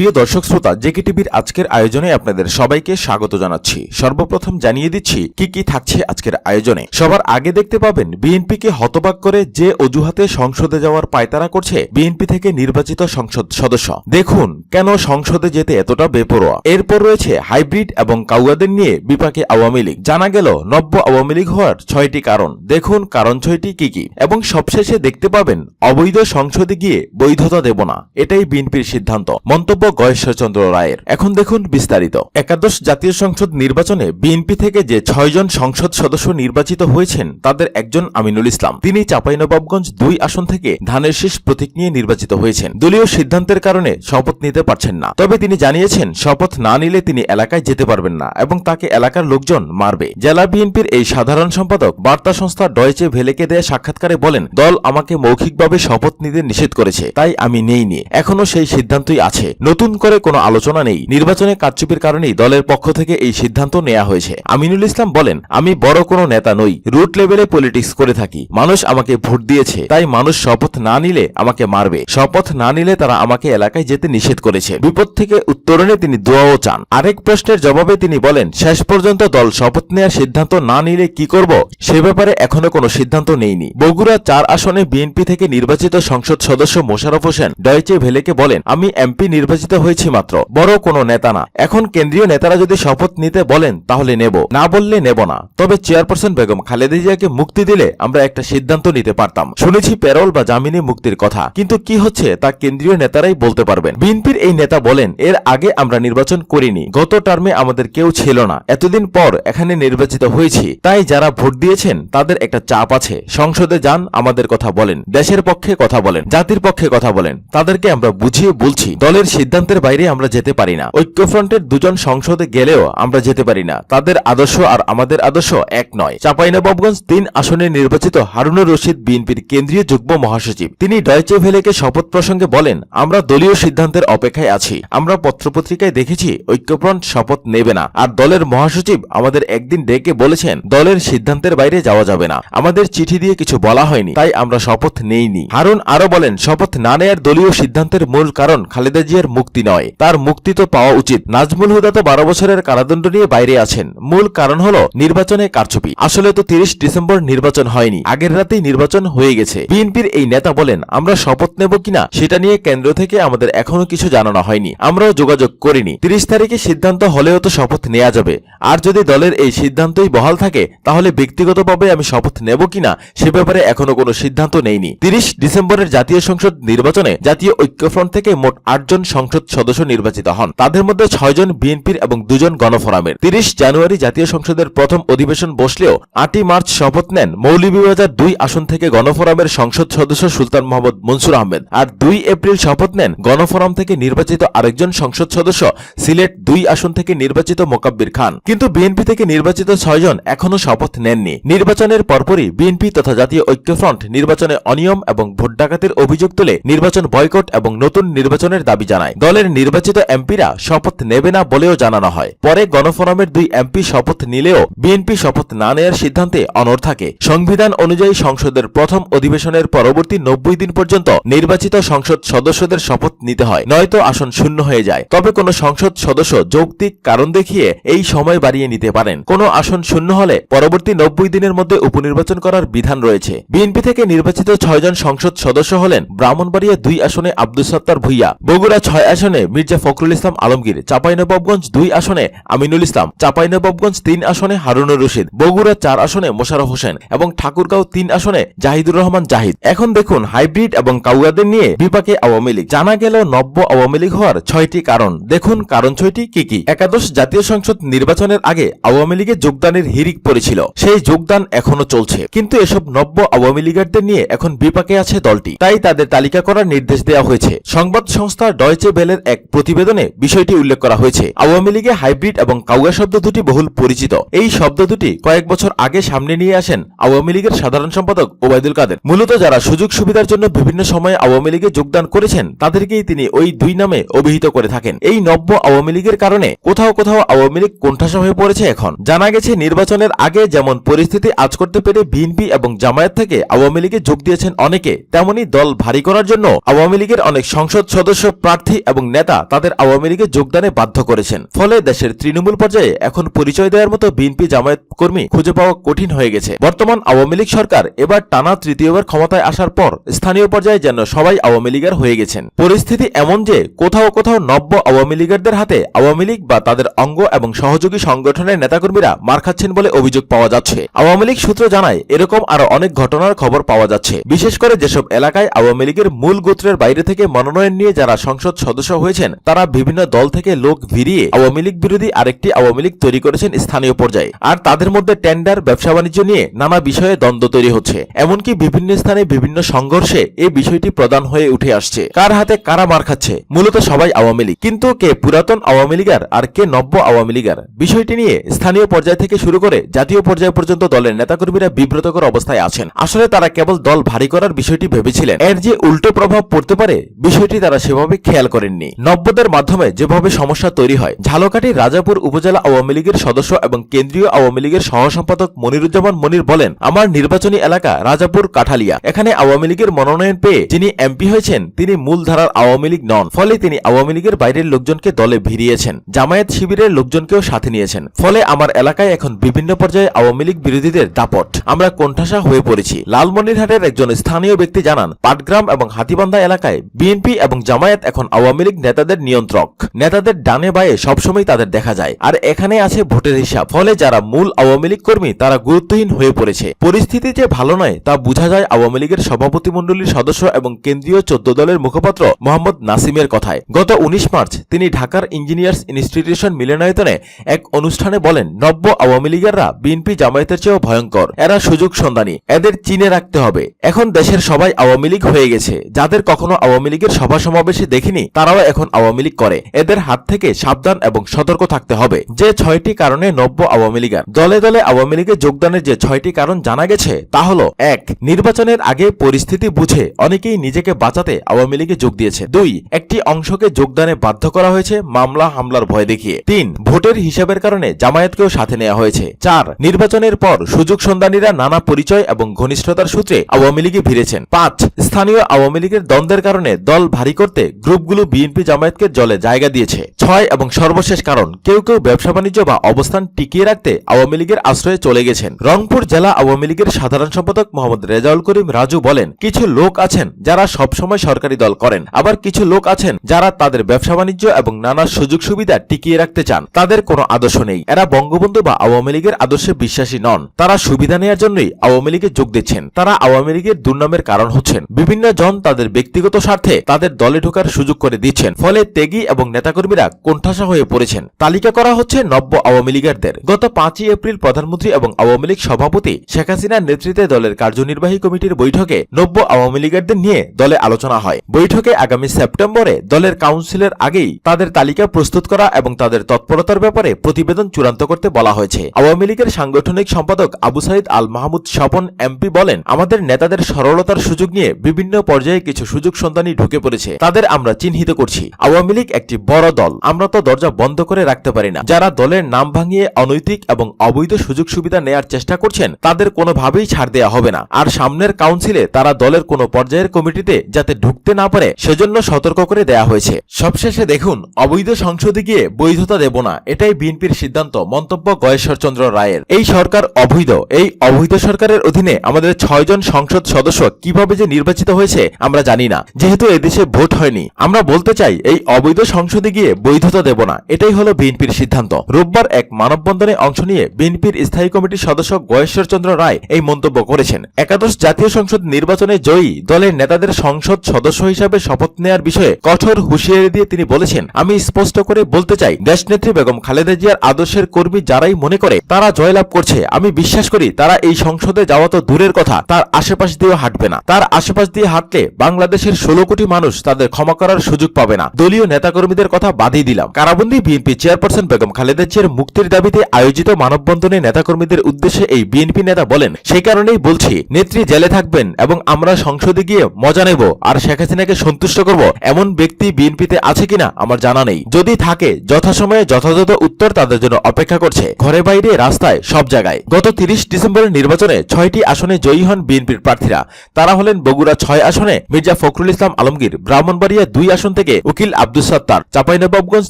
প্রিয় দর্শক শ্রোতা, জেকে টিভির আজকের আয়োজনে আপনাদের সবাইকে স্বাগত জানাচ্ছি। সর্বপ্রথম জানিয়ে দিচ্ছি কি কি থাকছে আজকের আয়োজনে। সবার আগে দেখতে পাবেন বিএনপিকে হতবাক করে যে অজুহাতে সংসদে যাওয়ার পায়তারা করছে বিএনপি থেকে নির্বাচিত সংসদ সদস্য। দেখুন কেন সংসদে যেতে এতটা বেপরোয়া। এরপর রয়েছে হাইব্রিড এবং কাউয়াদের নিয়ে বিপাকে আওয়ামী লীগ। জানা গেল নব্য আওয়ামী লীগ হওয়ার 6টি কারণ। দেখুন কারণ 6টি কি কি। এবং সবশেষে দেখতে পাবেন অবৈধ সংসদে গিয়ে বৈধতা দেব না, এটাই বিএনপির সিদ্ধান্ত। মন্তব্য গয়েশ্বরচন্দ্র রায়ের। এখন দেখুন বিস্তারিত। একাদশ জাতীয় সংসদ নির্বাচনে বিএনপি থেকে যে 6 জন সংসদ সদস্য নির্বাচিত হয়েছেন তাদের একজন আমিনুল ইসলাম। তিনি চাঁপাইনবাবগঞ্জ 2 আসন থেকে ধানের শীষ প্রতীক নিয়ে নির্বাচিত হয়েছেন। দলীয় সিদ্ধান্তের কারণে শপথ নিতে পারছেন না। তবে তিনি জানিয়েছেন শপথ না নিলে তিনি এলাকায় যেতে পারবেন না এবং তাকে এলাকার লোকজন মারবে। জেলা বিএনপির এই সাধারণ সম্পাদক বার্তা সংস্থা ডয়েচে ভেলেকে দেয়া সাক্ষাৎকারে বলেন, দল আমাকে মৌখিকভাবে শপথ নিতে নিষেধ করেছে, তাই আমি নেইনি। এখনো সেই সিদ্ধান্তই আছে, নতুন করে কোনো আলোচনা নেই। নির্বাচনে কারচুপির কারণেই দলের পক্ষ থেকে এই সিদ্ধান্ত নেওয়া হয়েছে। আমিনুল ইসলাম বলেন, আমি বড় কোনো নেতা নই, রুট লেভেলে পলিটিক্স করে থাকি। মানুষ আমাকে ভোট দিয়েছে, তাই মানুষ শপথ না নিলে আমাকে মারবে। শপথ না নিলে তারা আমাকে এলাকায় যেতে নিষেধ করেছে। বিপদ থেকে উত্তরণে তিনি দোয়াও চান। আরেক প্রশ্নের জবাবে তিনি বলেন, শেষ পর্যন্ত দল শপথ নেওয়ার সিদ্ধান্ত না নিলে কি করব সে ব্যাপারে এখনো কোনো সিদ্ধান্ত নেইনি। বগুড়া 4 আসনে বিএনপি থেকে নির্বাচিত সংসদ সদস্য মোশাররফ হোসেন ডয়েচে ভেলেকে বলেন, আমি এমপি নির্বাচিত হয়েছি মাত্র, বড় কোনো নেতা না। এখন কেন্দ্রীয় নেতারা যদি শপথ নিতে বলেন তাহলে নেব, না বললে নেব না। তবে চেয়ারপারসন বেগম খালেদা জিয়াকে মুক্তি দিলে আমরা একটা সিদ্ধান্ত নিতে পারতাম। শুনেছি প্যারোল বা জামিনে মুক্তির কথা, কিন্তু কি হচ্ছে তা কেন্দ্রীয় নেতারাই বলতে পারবেন। বিএনপির এই নেতা বলেন, এর আগে আমরা নির্বাচন করিনি, গত টার্মে আমাদের কেউ ছিল না, এতদিন পর এখানে নির্বাচিত হয়েছি, তাই যারা ভোট দিয়েছেন তাদের একটা চাপ আছে। সংসদে যান, আমাদের কথা বলেন, দেশের পক্ষে কথা বলেন, জাতির পক্ষে কথা বলেন, তাদেরকে আমরা বুঝিয়ে বলছি দলের সিদ্ধান্তের বাইরে আমরা যেতে পারি না। ঐক্যফ্রন্টের 2 জন সংসদে গেলেও আমরা যেতে পারি না, তাদের আদর্শ আর আমাদের আদর্শ এক নয়। চাঁপাইনবাবগঞ্জ 3 আসনে নির্বাচিত হারুনুর রশিদ বিএনপির কেন্দ্রীয় যুগ্ম মহাসচিব। তিনি ডয়েচে ভেলেকে শপথ প্রসঙ্গে বলেন, আমরা দলীয় সিদ্ধান্তের অপেক্ষায় আছি। আমরা পত্রপত্রিকায় দেখেছি ঐক্যফ্রন্ট শপথ নেবে না, আর দলের মহাসচিব আমাদের একদিন ডেকে বলেছেন দলের সিদ্ধান্তের বাইরে যাওয়া যাবে না। আমাদের চিঠি দিয়ে কিছু বলা হয়নি, তাই আমরা শপথ নেইনি। হারুন আরো বলেন, শপথ না নেয়ার দলীয় সিদ্ধান্তের মূল কারণ খালেদা জিয়ার মুক্তি নয়, তার মুক্তি তো পাওয়া উচিত। নাজমুল হুদা তো 12 বছরের কারাদণ্ড নিয়ে বাইরে আছেন। মূল কারণ হলো নির্বাচনে কারচুপি। আসলে তো 30 ডিসেম্বর নির্বাচন হয়নি, আগের রাতেই নির্বাচন হয়ে গেছে। বিএনপির এই নেতা বলেন, আমরা শপথ নেব কিনা সেটা নিয়ে কেন্দ্র থেকে আমাদের এখনো কিছু জানানো হয়নি, আমরাও যোগাযোগ করিনি। 30 তারিখে সিদ্ধান্ত হলেও তো শপথ নেওয়া যাবে। আর যদি দলের এই সিদ্ধান্তই বহাল থাকে তাহলে ব্যক্তিগতভাবে আমি শপথ নেব কিনা সে ব্যাপারে এখনো কোনো সিদ্ধান্ত নেইনি। 30 ডিসেম্বরের জাতীয় সংসদ নির্বাচনে জাতীয় ঐক্যফ্রন্ট থেকে মোট 8 জন সংসদ সদস্য নির্বাচিত হন। তাদের মধ্যে 6 জন বিএনপির এবং 2 জন গণফোরামের। 30 জানুয়ারি জাতীয় সংসদের প্রথম অধিবেশন বসলেও 8ই মার্চ শপথ নেন মৌলভীবাজার 2 আসন থেকে গণফোরামের সংসদ সদস্য সুলতান মোহাম্মদ মনসুর আহমেদ। আর 2 এপ্রিল শপথ নেন গণফোরাম থেকে নির্বাচিত আরেকজন সংসদ সদস্য সিলেট 2 আসন থেকে নির্বাচিত মোকাব্বির খান। কিন্তু বিএনপি থেকে নির্বাচিত 6 জন এখনো শপথ নেননি। নির্বাচনের পরপরই বিএনপি তথা জাতীয় ঐক্যফ্রন্ট নির্বাচনে অনিয়ম এবং ভোট ডাকাতির অভিযোগ তুলে নির্বাচন বয়কট এবং নতুন নির্বাচনের দাবি জানায়। দলের নির্বাচিত এমপিরা শপথ নেবে না বলেও জানানো হয়। পরে গণফোরামের 2 এমপি শপথ নিলেও বিএনপি শপথ না নেয়ার সিদ্ধান্তে অনড় থাকে। সংবিধান অনুযায়ী সংসদের প্রথম অধিবেশনের পরবর্তী 90 দিন পর্যন্ত নির্বাচিত সংসদ সদস্যদের শপথ নিতে হয়, নয়তো আসন শূন্য হয়ে যায়। তবে কোনো সংসদ সদস্য যৌক্তিক কারণ দেখিয়ে এই সময় বাড়িয়ে নিতে পারেন। কোনো আসন শূন্য হলে পরবর্তী 90 দিনের মধ্যে উপনির্বাচন করার বিধান রয়েছে। বিএনপি থেকে নির্বাচিত 6 জন সংসদ সদস্য হলেন ব্রাহ্মণবাড়িয়া 2 আসনে আব্দুস সত্তার ভূঁইয়া, বগুড়া 6 আসনে মির্জা ফখরুল ইসলাম আলমগীর, চাঁপাইনবাবগঞ্জ 2 আসনে আমিনুল ইসলাম, চাঁপাইনবাবগঞ্জ 3 আসনে হারুনুর রশিদ, বগুড়া 4 আসনে মোশাররফ হোসেন এবং ঠাকুরগাঁও 3 আসনে জাহিদুর রহমান জাহিদ। এখন দেখুন হাইব্রিড এবং কাউয়াদের নিয়ে বিপাকে আওয়ামী লীগ। জানা গেল নব্য আওয়ামী লীগ হওয়ার 6টি কারণ। দেখুন কারণ 6টি কি কি। একাদশ জাতীয় সংসদ নির্বাচনের আগে আওয়ামী লীগে যোগদানের হিড়িক পড়েছিল, সেই যোগদান এখনো চলছে। কিন্তু এসব নব্য আওয়ামী লীগারদের নিয়ে এখন বিপাকে আছে দলটি, তাই তাদের তালিকা করার নির্দেশ দেওয়া হয়েছে। সংবাদ সংস্থা ডয়েচে ভেলের এক প্রতিবেদনে বিষয়টি উল্লেখ করা হয়েছে। আওয়ামী লীগে হাইব্রিড এবং কাউয়া শব্দ দুটি বহুল পরিচিত। এই শব্দ দুটি কয়েক বছর আগে সামনে নিয়ে আসেন আওয়ামী লীগের সাধারণ সম্পাদক ওবায়দুল কাদের। মূলত যারা সুযোগ সুবিধার জন্য বিভিন্ন সময়ে আওয়ামী লীগে যোগদান করেছেন তাদেরকেই তিনি ওই 2 নামে অভিহিত করে থাকেন। এই নব্য আওয়ামী লীগের কারণে কোথাও কোথাও আওয়ামী লীগ কোণঠাসা হয়ে পড়েছে। এখন জানা গেছে নির্বাচনের আগে যেমন পরিস্থিতি আজ করতে পেরে বিএনপি এবং জামায়াত থেকে আওয়ামী লীগে যোগ দিয়েছেন অনেকে, তেমনি দল ভারী করার জন্য আওয়ামী লীগের অনেক সংসদ সদস্য প্রার্থী এবং নেতা তাদের আওয়ামী লীগে যোগদানে বাধ্য করেছেন। ফলে দেশের তৃণমূল পর্যায়ে এখন পরিচয় দেওয়ার মতো বিএনপি জামায়াত কর্মী খুঁজে পাওয়া কঠিন হয়ে গেছে। বর্তমান আওয়ামী লীগ সরকার এবার টানা তৃতীয়বার ক্ষমতায় আসার পর স্থানীয় পর্যায়ে যেন সবাই আওয়ামী লীগার হয়ে গেছেন। পরিস্থিতি এমন যে কোথাও কোথাও নব্য আওয়ামী লীগারদের হাতে আওয়ামী লীগ বা তাদের অঙ্গ এবং সহযোগী সংগঠনের নেতাকর্মীরা মার খাচ্ছেন বলে অভিযোগ পাওয়া যাচ্ছে। আওয়ামী লীগ সূত্র জানায় এরকম আরো অনেক ঘটনার খবর পাওয়া যাচ্ছে। বিশেষ করে যেসব এলাকায় আওয়ামী লীগের মূল গোত্রের বাইরে থেকে মনোনয়ন নিয়ে যারা সংসদ সদস্য হয়েছেন তারা বিভিন্ন দল থেকে লোক ভিড়িয়ে আওয়ামী লীগ বিরোধী আরেকটি আওয়ামী লীগ তৈরি করেছেন স্থানীয় পর্যায়ে। আর তাদের মধ্যে টেন্ডার, ব্যবসা বাণিজ্য নিয়ে নানা বিষয়ে দ্বন্দ্ব তৈরি হচ্ছে। এমনকি বিভিন্ন স্থানে বিভিন্ন সংঘর্ষে এই বিষয়টি প্রধান হয়ে উঠে আসছে। কার হাতে কারা মার খাচ্ছে? মূলত সবাই আওয়ামী লীগ, কিন্তু কে পুরাতন আওয়ামী লীগার আর কে নব্য আওয়ামী লীগার? বিষয়টি নিয়ে স্থানীয় পর্যায় থেকে শুরু করে জাতীয় পর্যায় পর্যন্ত দলের নেতাকর্মীরা বিব্রতকর অবস্থায় আছেন। আসলে তারা কেবল দল ভারী করার বিষয়টি ভেবেছিলেন, এর যে উল্টো প্রভাব পড়তে পারে বিষয়টি তারা সেভাবে খেয়াল করেননি। নব্যদের মাধ্যমে যেভাবে সমস্যা তৈরি হয়। ঝালকাঠির রাজাপুর উপজেলা আওয়ামী লীগের সদস্য এবং কেন্দ্রীয় আওয়ামী লীগের সহ সম্পাদক মনিরুজ্জামান মনির বলেন, আমার নির্বাচনী এলাকা রাজাপুর কাঠালিয়া, এখানে আওয়ামী লীগের মনোনয়ন পেয়ে যিনি এমপি হয়েছেন তিনি মূলধারার আওয়ামী লীগ নন। ফলে তিনি আওয়ামী লীগের বাইরের লোকজনকে দলে ভিড়িয়েছেন, জামায়াত শিবিরের লোকজনকেও সাথে নিয়েছেন। ফলে আমার এলাকায় এখন বিভিন্ন পর্যায়ে আওয়ামী লীগ বিরোধীদের দাপট, আমরা কোণঠাসা হয়ে পড়েছি। লালমনিরহাটের একজন স্থানীয় ব্যক্তি জানান, পাটগ্রাম এবং হাতিবান্ধা এলাকায় বিএনপি এবং জামায়াত এখন আওয়ামী লীগ নেতাদের নিয়ন্ত্রক। নেতাদের ডানে বায়ে সবসময় তাদের দেখা যায়। আর এখানে আছে ভোটের হিসাব। ফলে যারা মূল আওয়ামী লীগ কর্মী তারা গুরুত্বহীন হয়ে পড়েছে। পরিস্থিতি যে ভালো নয় তা বোঝা যায় আওয়ামী লীগের সভাপতিমণ্ডলীর সদস্য এবং কেন্দ্রীয় 14 দলের মুখপাত্র মোহাম্মদ নাসিমের কথায়। গত 19 মার্চ তিনি ঢাকার ইঞ্জিনিয়ার্স ইনস্টিটিউশন মিলনায়তনে এক অনুষ্ঠানে বলেন, নব্য আওয়ামী লীগাররা বিএনপি জামায়াতের চেয়েও ভয়ঙ্কর, এরা সুযোগ সন্ধানী, এদের চিনে রাখতে হবে। এখন দেশের সবাই আওয়ামী লীগ হয়ে গেছে। যাদের কখনো আওয়ামী লীগের সভা সমাবেশে দেখিনি তারাও এখন আওয়ামী লীগ করে। এদের হাত থেকে সাবধান এবং সতর্ক থাকতে হবে। যে 6টি কারণে নব্য আওয়ামী লীগার দলে দলে আওয়ামী লীগে যোগদানের যে 6টি কারণ জানা গেছে তা হলো: 1. নির্বাচনের আগে পরিস্থিতি বুঝে অনেকেই নিজেকে বাঁচাতে আওয়ামী লীগে যোগ দিয়েছে। 2. একটি অংশকে যোগদানে বাধ্য করা হয়েছে মামলা হামলার ভয় দেখিয়ে। 3. ভোটের হিসাবের কারণে জামায়াতকেও সাথে নেওয়া হয়েছে। 4. নির্বাচনের পর সুযোগ সন্ধানীরা নানা পরিচয় এবং ঘনিষ্ঠতার সূত্রে আওয়ামী লীগে ভিড়েছেন। 5. স্থানীয় আওয়ামী লীগের দ্বন্দ্বের কারণে দল ভারী করতে গ্রুপগুলো বিএনপি জামায়াতকে দলে জায়গা দিয়েছে। 6 এবং সর্বশেষ কারণ, কেউ কেউ ব্যবসা বাণিজ্য বা অবস্থান টিকিয়ে রাখতে আওয়ামী লীগের আশ্রয়ে চলে গেছেন। রংপুর জেলা আওয়ামী লীগের সাধারণ সম্পাদক মোহাম্মদ রেজাউল করিম রাজু বলেন, কিছু লোক আছেন যারা সবসময় সরকারি দল করেন, আবার কিছু লোক আছেন যারা তাদের ব্যবসা বাণিজ্য এবং নানা সুযোগ সুবিধা টিকিয়ে রাখতে চান। তাদের কোনো আদর্শ নেই। এরা বঙ্গবন্ধু বা আওয়ামী লীগের আদর্শে বিশ্বাসী নন। তারা সুবিধা নেওয়ার জন্যই আওয়ামী লীগে যোগ দিচ্ছেন। তারা আওয়ামী লীগের দুর্নামের কারণ হচ্ছেন। বিভিন্ন জন তাদের ব্যক্তিগত স্বার্থে তাদের দলে ঢোকার সুযোগ করে দিচ্ছেন। ফলে ত্যাগী এবং নেতাকর্মীরা কোণঠাসা হয়ে পড়েছেন। তালিকা করা হচ্ছে নব্য আওয়ামী লীগারদের। গত 5 এপ্রিল প্রধানমন্ত্রী এবং আওয়ামী লীগ সভাপতি শেখ হাসিনার নেতৃত্বে দলের কার্যনির্বাহী কমিটির বৈঠকে নব্য আওয়ামী লীগারদের নিয়ে দলে আলোচনা হয়। বৈঠকে আগামী সেপ্টেম্বরে দলের কাউন্সিলের আগেই তাদের তালিকা প্রস্তুত করা এবং তাদের তৎপরতার ব্যাপারে প্রতিবেদন চূড়ান্ত করতে বলা হয়েছে। আওয়ামী লীগের সাংগঠনিক সম্পাদক আবু সাইদ আল মাহমুদ স্বপন এমপি বলেন, আমাদের নেতাদের সরলতার সুযোগ নিয়ে বিভিন্ন পর্যায়ে কিছু সুযোগ সন্ধানী ঢুকে পড়েছে। তাদের আমরা চিহ্নিত করছি। আওয়ামী লীগ একটি বড় দল, আমরা তো দরজা বন্ধ করে রাখতে পারি না। যারা দলের নাম ভাঙিয়ে অনৈতিক এবং অবৈধ সুযোগ সুবিধা নেয়ার চেষ্টা করছেন তাদের কোনোভাবেই ছাড় দেওয়া হবে না। আর সামনের কাউন্সিলে তারা দলের কোনো পর্যায়ের কমিটিতে যাতে ঢুকতে না পারে সেজন্য সতর্ক করে দেয়া হয়েছে। সবশেষে দেখুন, অবৈধ সংসদে গিয়ে বৈধতা দেব না, এটাই বিএনপির সিদ্ধান্ত। মন্তব্য গয়েশ্বরচন্দ্র রায়ের। এই সরকার অবৈধ। এই অবৈধ সরকারের অধীনে আমাদের 6 জন সংসদ সদস্য কিভাবে যে নির্বাচিত হয়েছে আমরা জানি না, যেহেতু এদেশে ভোট হয়নি। আমরা বলতে চাই, এই অবৈধ সংসদে গিয়ে বৈধতা দেব না, এটাই হলো বিএনপির সিদ্ধান্ত। রোববার এক মানববন্ধনে অংশ নিয়ে বিএনপির স্থায়ী কমিটির সদস্য গয়েশ্বরচন্দ্র রায় এই মন্তব্য করেছেন। একাদশ জাতীয় সংসদ নির্বাচনে জয়ী দলের নেতাদের সংসদ সদস্য হিসাবে শপথ নেয়ার বিষয়ে কঠোর হুঁশিয়ারি দিয়ে তিনি বলেছেন, আমি স্পষ্ট করে বলতে চাই, দেশনেত্রী বেগম খালেদা জিয়ার আদর্শের কর্মী যারাই মনে করে তারা জয়লাভ করছে, আমি বিশ্বাস করি তারা এই সংসদে যাওয়া তো দূরের কথা, তার আশেপাশ দিয়েও হাঁটবে না। তার আশেপাশ দিয়ে হাঁটলে বাংলাদেশের 16 কোটি মানুষ তাদের ক্ষমা করার সুযোগ পাবে না। দলীয় নেতাকর্মীদের কথা বাদই দিলাম। কারাবন্দী বিএনপি চেয়ারপারসন বেগম খালেদা জিয়ার মুক্তির দাবিতে আয়োজিত মানববন্ধনে নেতাকর্মীদের উদ্দেশ্যে এই বিএনপি নেতা বলেন, সেই কারণেই বলছি, নেত্রী জেলে থাকবেন এবং আমরা সংসদে গিয়ে মজা নেব আর শেখ হাসিনাকে সন্তুষ্ট করব, এমন ব্যক্তি বিএনপিতে আছে কিনা আমার জানা নেই। যদি থাকে যথাসময়ে যথাযথ উত্তর তাদের জন্য অপেক্ষা করছে, ঘরে বাইরে রাস্তায় সব জায়গায়। গত 30 ডিসেম্বরের নির্বাচনে 6টি আসনে জয়ী হন বিএনপির প্রার্থীরা। তারা হলেন বগুড়া 6 আসনে মির্জা ফখরুল ইসলাম আলমগীর, ব্রাহ্মণবাড়িয়া 2 আসন আসন থেকে উকিল আব্দুস সাত্তার, চাঁপাইনবাবগঞ্জ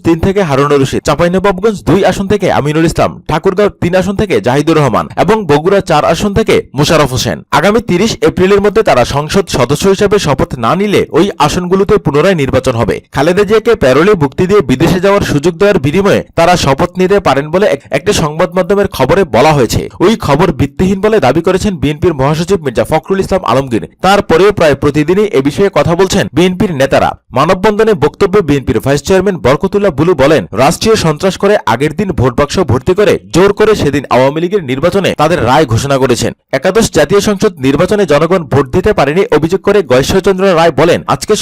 3 থেকে হারুনুর রশিদ, চাঁপাইনবাবগঞ্জ 2 আসন থেকে আমিনুল ইসলাম, ঠাকুরগাঁও 3 আসন থেকে জাহিদুর রহমান এবং বগুড়া 4 আসন থেকে মোশাররফ হোসেন। আগামী 30 এপ্রিলের মধ্যে তারা সংসদ সদস্য হিসেবে শপথ না নিলে ওই আসনগুলোতে পুনরায় নির্বাচন হবে। খালেদা জিয়াকে প্যারোলে মুক্তি দিয়ে বিদেশে যাওয়ার সুযোগ দেওয়ার বিনিময়ে তারা শপথ নিতে পারেন বলে একটি সংবাদ মাধ্যমের খবরে বলা হয়েছে। ওই খবর ভিত্তিহীন বলে দাবি করেছেন বিএনপির মহাসচিব মির্জা ফখরুল ইসলাম আলমগীর। তারপরেও প্রায় প্রতিদিনই এ বিষয়ে কথা বলছেন বিএনপির নেতারা। মানববন্ধনে বক্তব্যে বিএনপির ভাইস চেয়ারম্যান বরকতুল্লাহ বুলু বলেন, রাষ্ট্রীয় সন্ত্রাস করে আগের দিন ভোট বাক্স ভর্তি করে জোর করে সেদিন আওয়ামী লীগের নির্বাচনে তাদের রায় ঘোষণা করেছেন। একাদশ জাতীয় সংসদ নির্বাচনে জনগণ ভোট দিতে পারেনি অভিযোগ করে গয়েশ্বরচন্দ্র রায় বলেন, আজকে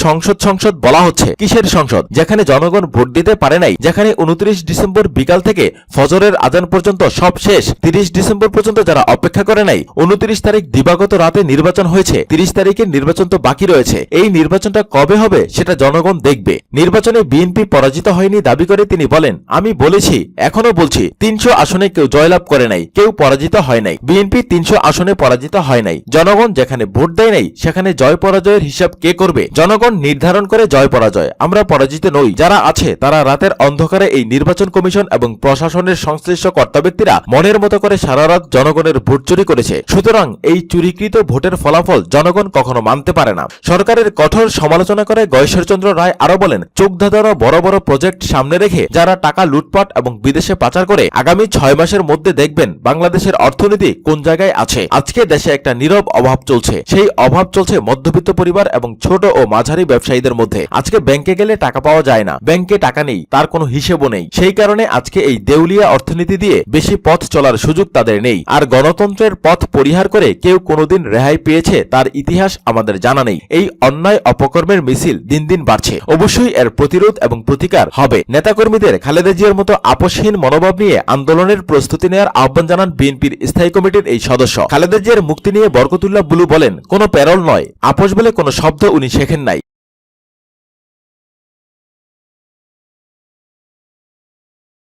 সংসদ বলা হচ্ছে, কিসের সংসদ যেখানে জনগণ ভোট দিতে পারে নাই, যেখানে 29 ডিসেম্বর বিকাল থেকে ফজরের আজান পর্যন্ত সব শেষ, 30 ডিসেম্বর পর্যন্ত যারা অপেক্ষা করে নাই, 29 তারিখ দিবাগত রাতে নির্বাচন হয়েছে, 30 তারিখের নির্বাচন তো বাকি রয়েছে। এই নির্বাচনটা কবে হবে সেটা জনগণ দেখবে। নির্বাচনে বিএনপি পরাজিত হয়নি দাবি করে তিনি বলেন, আমি বলেছি, এখনো বলছি, 300 আসনে কেউ জয়লাভ করে নাই, কেউ পরাজিত হয় নাই। বিএনপি 300 আসনে পরাজিত হয় নাই। জনগণ যেখানে ভোট দেয় নাই সেখানে জয় পরাজয়ের হিসাব কে করবে? জনগণ নির্ধারণ করে জয় পরাজয়। আমরা পরাজিত নই। যারা আছে তারা রাতের অন্ধকারে এই নির্বাচন কমিশন এবং প্রশাসনের সংশ্লিষ্ট কর্তা ব্যক্তিরা মনের মতো করে সারা রাত জনগণের ভোট চুরি করেছে। সুতরাং এই চুরিকৃত ভোটের ফলাফল জনগণ কখনো মানতে পারে না। সরকারের কঠোর সমালোচনা করে গয়েশ্বরচন্দ্র রায় আরো বলেন, চোখ ধাঁধানো বড় বড় প্রজেক্ট সামনে রেখে যারা টাকা লুটপাট এবং বিদেশে পাচার করে আগামী 6 মাসের মধ্যে দেখবেন বাংলাদেশের অর্থনীতি কোন জায়গায় আছে। আজকে দেশে একটা নীরব অভাব চলছে। সেই অভাব চলছে মধ্যবিত্ত পরিবার এবং ছোট ও মাঝারি ব্যবসায়ীদের মধ্যে। আজকে ব্যাংকে গেলে টাকা পাওয়া যায় না, ব্যাংকে টাকা নেই, তার কোনো হিসেবও নেই। সেই কারণে আজকে এই দেউলিয়া অর্থনীতি দিয়ে বেশি পথ চলার সুযোগ তাদের নেই। আর গণতন্ত্রের পথ পরিহার করে কেউ কোনোদিন রেহাই পেয়েছে তার ইতিহাস আমাদের জানা নেই। এই অন্যায় অপকর্মের মিছিল দিন দিন বাড়ছে। অবশ্যই এর প্রতিরোধ এবং প্রতিকার হবে। নেতাকর্মীদের খালেদা জিয়ার মতো আপোষহীন মনোভাব নিয়ে আন্দোলনের প্রস্তুতি নেওয়ার আহ্বান জানান বিএনপির স্থায়ী কমিটির এই সদস্য। খালেদা জিয়ার মুক্তি নিয়ে বরকতুল্লাহ বুলু বলেন, কোনো প্যারোল নয়, আপোষ বলে কোনো শব্দ উনি শেখেন নাই।